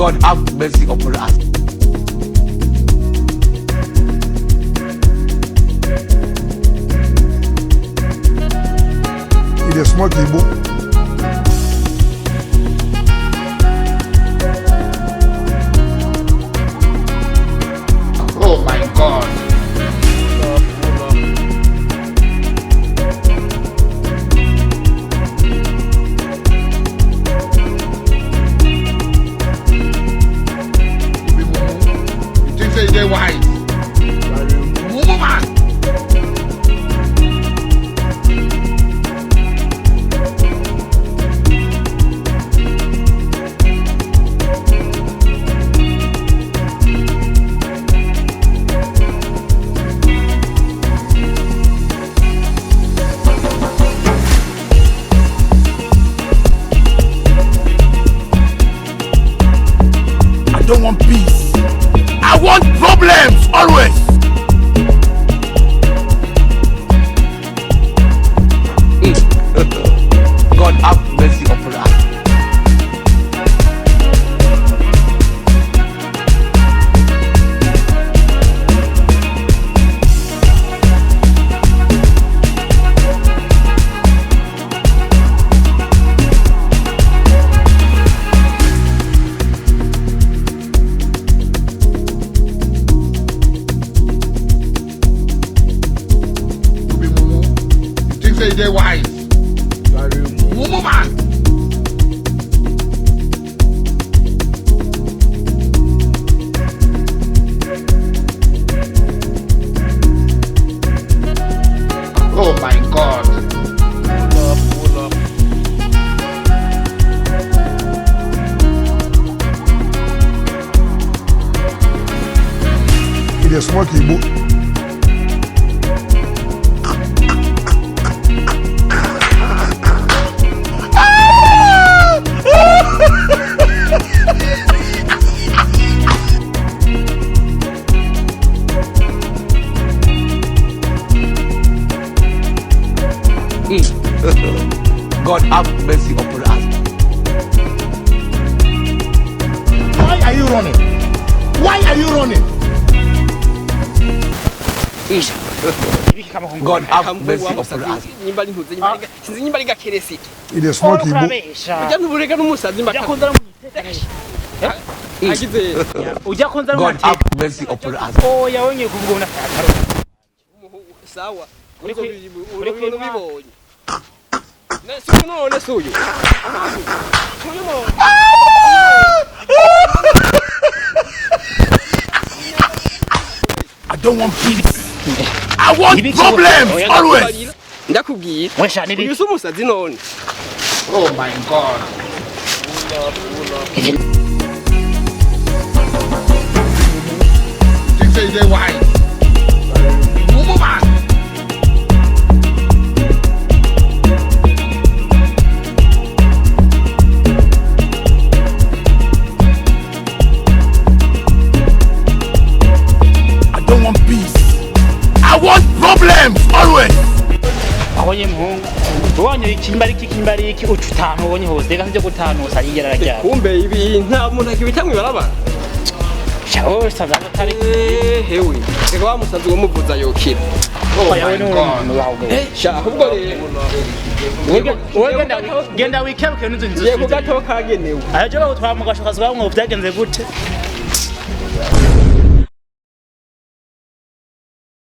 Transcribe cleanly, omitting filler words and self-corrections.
God have mercy upon us. Il est smart Igbo. Oh my God. You think say they wise? Woman. I don't want peace. I want problems always. God have mercy upon us. You think say they wise? You are a woman. Oh my God. Pull up. Il est smart Igbo. God have mercy upon us. Why are you running? Why are you running? God have mercy upon us. Il est smart Igbo. God have mercy upon us. Sawa. I don't want peace. I want problems always. Ndakubwiye. Uyu si umusazi none. Oh my God. Pull up. You think say they wise? Woman. I don't want peace. I want problems always. Abonye muhungu ubonye ikimbariki ucutano ubonye hose reka sije gutano sarigera rajya Kumbe ibi nta muntu akibitamwe baraba. Shawo sazaga tari Hewe. Reka wa musazi wo muvuza yokira. Oh my God. Sha ahubwo rero. genda wikebuke n'inzu nzu Ye kugatabo kagenewe. aje baho twamugashoka zwa mwo byagenze gute